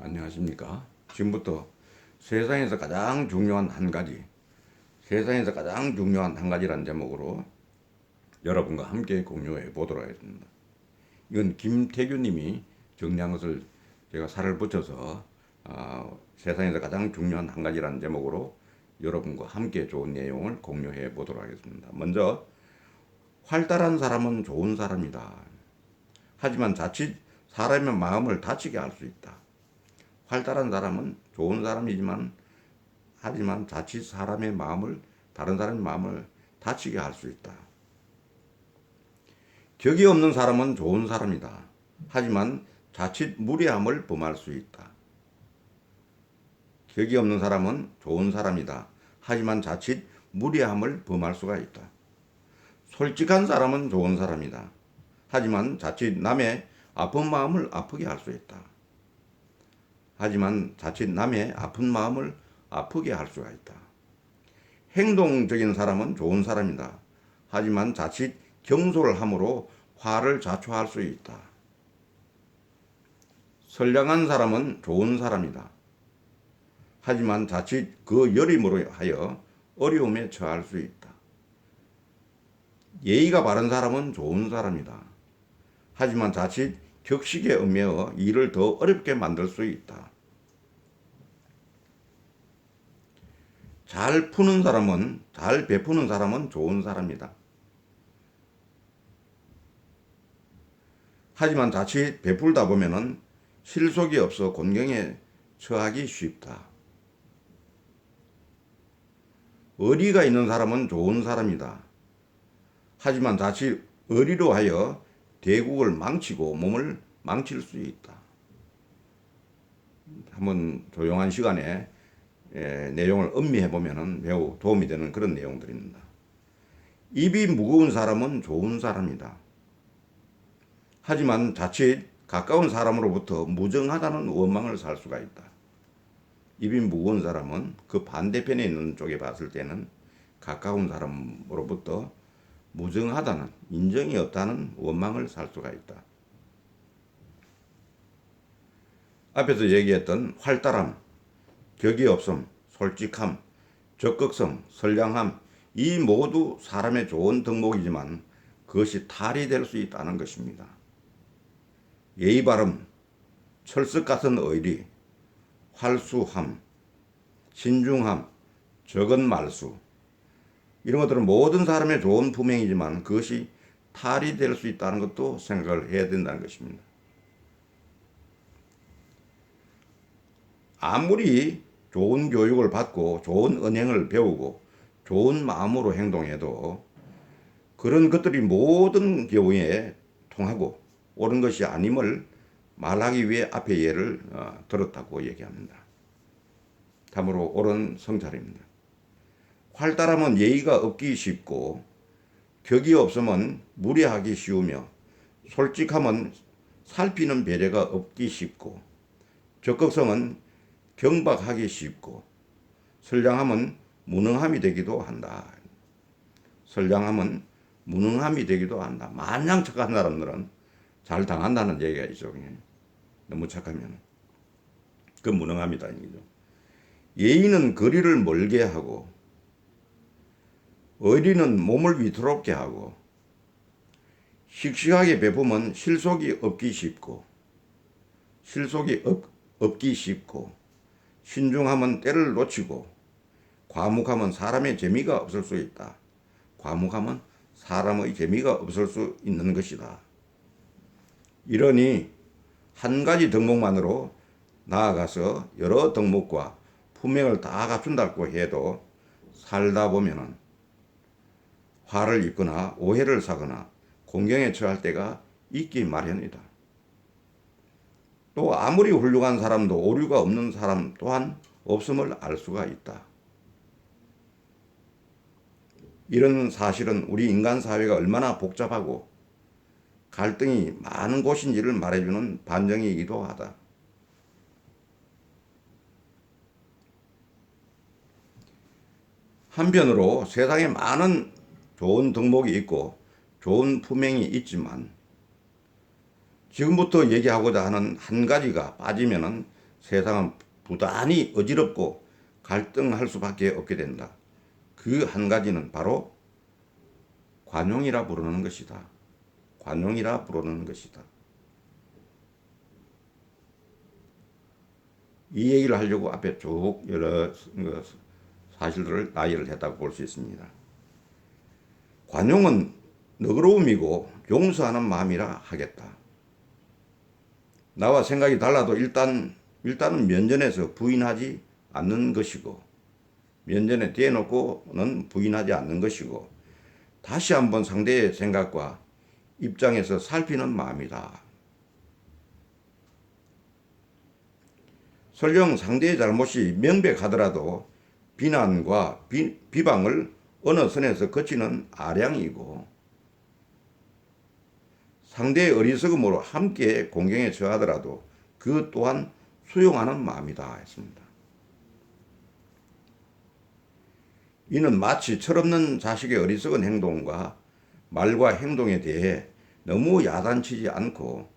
안녕하십니까. 지금부터 세상에서 가장 중요한 한 가지, 세상에서 가장 중요한 한 가지라는 제목으로 여러분과 함께 공유해 보도록 하겠습니다. 이건 김태규 님이 정리한 것을 제가 살을 붙여서 세상에서 가장 중요한 한 가지라는 제목으로 여러분과 함께 좋은 내용을 공유해 보도록 하겠습니다. 먼저, 활달한 사람은 좋은 사람이다. 하지만 자칫 사람의 마음을 다치게 할 수 있다. 활달한 사람은 좋은 사람이지만 하지만 자칫 다른 사람의 마음을 다치게 할 수 있다. 격이 없는 사람은 좋은 사람이다. 하지만 자칫 무례함을 범할 수 있다. 격이 없는 사람은 좋은 사람이다. 하지만 자칫 무례함을 범할 수가 있다. 솔직한 사람은 좋은 사람이다. 하지만 자칫 남의 아픈 마음을 아프게 할 수 있다. 하지만 자칫 남의 아픈 마음을 아프게 할 수가 있다. 행동적인 사람은 좋은 사람이다. 하지만 자칫 경솔함으로 화를 자초할 수 있다. 선량한 사람은 좋은 사람이다. 하지만 자칫 그 여림으로 하여 어려움에 처할 수 있다. 예의가 바른 사람은 좋은 사람이다. 하지만 자칫 격식에 얽매여 일을 더 어렵게 만들 수 있다. 잘 베푸는 사람은 좋은 사람이다. 하지만 자칫 베풀다 보면은 실속이 없어 곤경에 처하기 쉽다. 의리가 있는 사람은 좋은 사람이다. 하지만 자칫 의리로 하여 대국을 망치고 몸을 망칠 수 있다. 한번 조용한 시간에 내용을 음미해 보면 매우 도움이 되는 그런 내용들입니다. 입이 무거운 사람은 좋은 사람이다. 하지만 자칫 가까운 사람으로부터 무정하다는 원망을 살 수가 있다. 입이 무거운 사람은 그 반대편에 있는 쪽에 봤을 때는 가까운 사람으로부터 무정하다는, 인정이 없다는 원망을 살 수가 있다. 앞에서 얘기했던 활달함, 격이 없음, 솔직함, 적극성, 선량함, 이 모두 사람의 좋은 덕목이지만 그것이 탈이 될 수 있다는 것입니다. 예의 바름, 철석 같은 의리, 활수함, 신중함, 적은 말수, 이런 것들은 모든 사람의 좋은 품행이지만 그것이 탈이 될 수 있다는 것도 생각을 해야 된다는 것입니다. 아무리 좋은 교육을 받고 좋은 언행을 배우고 좋은 마음으로 행동해도 그런 것들이 모든 경우에 통하고 옳은 것이 아님을 말하기 위해 앞에 예를 들었다고 얘기합니다. 참으로 옳은 성찰입니다. 활달함은 예의가 없기 쉽고 격이 없으면 무례하기 쉬우며 솔직함은 살피는 배려가 없기 쉽고 적극성은 경박하기 쉽고 선량함은 무능함이 되기도 한다. 선량함은 무능함이 되기도 한다. 마냥 착한 사람들은 잘 당한다는 얘기가 있죠. 너무 착하면 그 무능함이다 이거죠. 예의는 거리를 멀게 하고 의리는 몸을 위태롭게 하고 씩씩하게 베푸면 실속이 없기 쉽고 신중함은 때를 놓치고 과묵함은 사람의 재미가 없을 수 있다. 과묵함은 사람의 재미가 없을 수 있는 것이다. 이러니 한 가지 덕목만으로 나아가서 여러 덕목과 품행을 다 갖춘다고 해도 살다 보면은 화를 입거나 오해를 사거나 공경에 처할 때가 있기 마련이다. 또 아무리 훌륭한 사람도 오류가 없는 사람 또한 없음을 알 수가 있다. 이런 사실은 우리 인간 사회가 얼마나 복잡하고 갈등이 많은 곳인지를 말해주는 반증이기도 하다. 한편으로 세상에 많은 좋은 덕목이 있고 좋은 품행이 있지만 지금부터 얘기하고자 하는 한 가지가 빠지면은 세상은 부단히 어지럽고 갈등할 수밖에 없게 된다. 그 한 가지는 바로 관용이라 부르는 것이다. 관용이라 부르는 것이다. 이 얘기를 하려고 앞에 쭉 여러 사실들을 나열을 했다고 볼 수 있습니다. 관용은 너그러움이고 용서하는 마음이라 하겠다. 나와 생각이 달라도 일단은 면전에서 부인하지 않는 것이고, 면전에 대놓고는 부인하지 않는 것이고, 다시 한번 상대의 생각과 입장에서 살피는 마음이다. 설령 상대의 잘못이 명백하더라도 비난과 비방을 어느 선에서 거치는 아량이고, 상대의 어리석음으로 함께 공경에 처하더라도 그 또한 수용하는 마음이다 했습니다. 이는 마치 철없는 자식의 어리석은 행동과 말과 행동에 대해 너무 야단치지 않고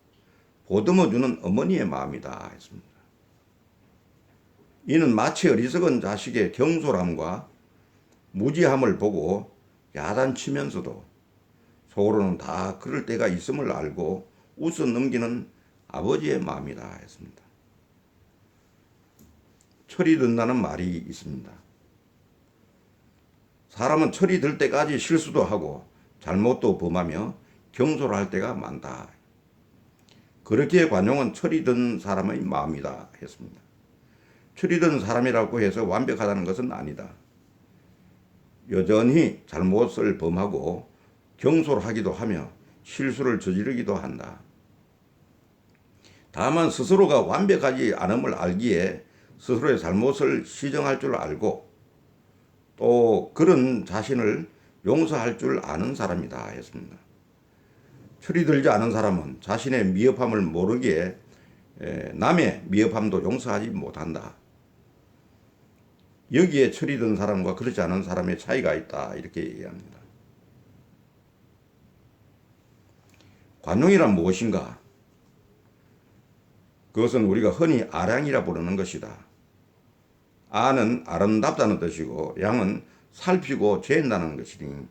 보듬어주는 어머니의 마음이다 했습니다. 이는 마치 어리석은 자식의 경솔함과 무지함을 보고 야단치면서도 속으로는 다 그럴 때가 있음을 알고 웃어 넘기는 아버지의 마음이다 했습니다. 철이 든다는 말이 있습니다. 사람은 철이 들 때까지 실수도 하고 잘못도 범하며 경솔할 때가 많다. 그렇기에 관용은 철이 든 사람의 마음이다 했습니다. 철이 든 사람이라고 해서 완벽하다는 것은 아니다. 여전히 잘못을 범하고 경솔하기도 하며 실수를 저지르기도 한다. 다만 스스로가 완벽하지 않음을 알기에 스스로의 잘못을 시정할 줄 알고 또 그런 자신을 용서할 줄 아는 사람이다 했습니다. 철이 들지 않은 사람은 자신의 미흡함을 모르기에 남의 미흡함도 용서하지 못한다. 여기에 철이 든 사람과 그렇지 않은 사람의 차이가 있다 이렇게 얘기합니다. 관용이란 무엇인가? 그것은 우리가 흔히 아량이라 부르는 것이다. 아는 아름답다는 뜻이고 양은 살피고 재는다는 것이니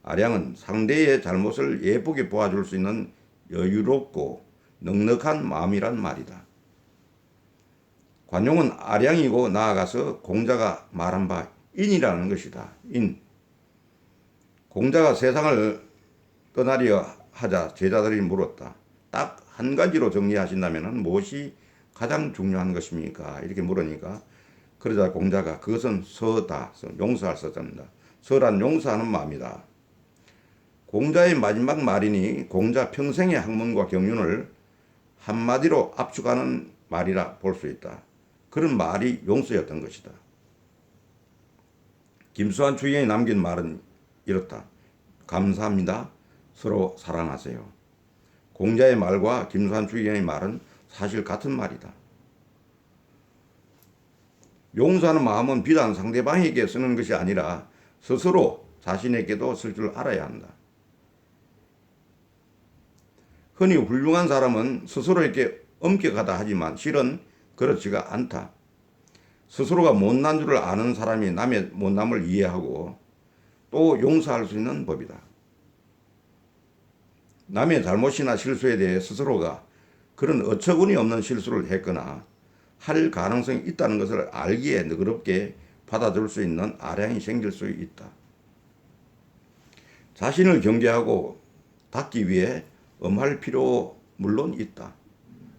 아량은 상대의 잘못을 예쁘게 보아줄 수 있는 여유롭고 넉넉한 마음이란 말이다. 관용은 아량이고 나아가서 공자가 말한 바 인이라는 것이다. 인. 공자가 세상을 떠나려 하자 제자들이 물었다. 딱 한 가지로 정리하신다면 무엇이 가장 중요한 것입니까? 이렇게 물으니까 그러자 공자가 그것은 서다. 용서할 서자입니다. 서란 용서하는 마음이다. 공자의 마지막 말이니 공자 평생의 학문과 경륜을 한마디로 압축하는 말이라 볼 수 있다. 그런 말이 용서였던 것이다. 김수환 추기경이 남긴 말은 이렇다. 감사합니다. 서로 사랑하세요. 공자의 말과 김수환 추기경의 말은 사실 같은 말이다. 용서하는 마음은 비단 상대방에게 쓰는 것이 아니라 스스로 자신에게도 쓸 줄 알아야 한다. 흔히 훌륭한 사람은 스스로에게 엄격하다 하지만 실은 그렇지가 않다. 스스로가 못난 줄을 아는 사람이 남의 못남을 이해하고 또 용서할 수 있는 법이다. 남의 잘못이나 실수에 대해 스스로가 그런 어처구니 없는 실수를 했거나 할 가능성이 있다는 것을 알기에 너그럽게 받아줄 수 있는 아량이 생길 수 있다. 자신을 경계하고 닦기 위해 엄할 필요 물론 있다.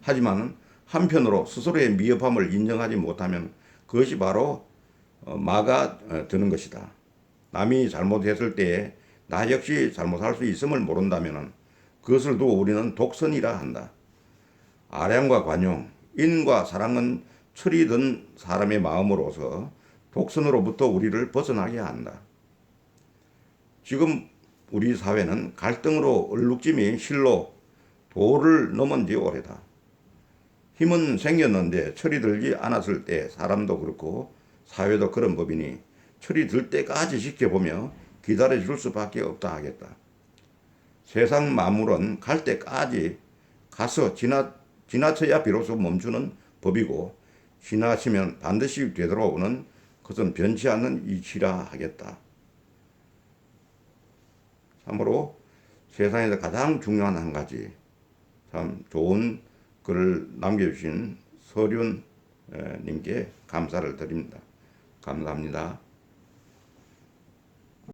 하지만 한편으로 스스로의 미흡함을 인정하지 못하면 그것이 바로 마가 드는 것이다. 남이 잘못했을 때에 나 역시 잘못할 수 있음을 모른다면 그것을 두고 우리는 독선이라 한다. 아량과 관용, 인과 사랑은 철이 든 사람의 마음으로서 독선으로부터 우리를 벗어나게 한다. 지금 우리 사회는 갈등으로 얼룩짐이 실로 도를 넘은 지 오래다. 힘은 생겼는데 철이 들지 않았을 때 사람도 그렇고 사회도 그런 법이니 철이 들 때까지 지켜보며 기다려줄 수밖에 없다 하겠다. 세상 만물은 갈 때까지 가서 지나쳐야 비로소 멈추는 법이고 신하시면 반드시 되돌아오는 그것은 변치 않는 이치라 하겠다. 참으로 세상에서 가장 중요한 한 가지, 참 좋은 글을 남겨주신 서륜 님께 감사를 드립니다. 감사합니다.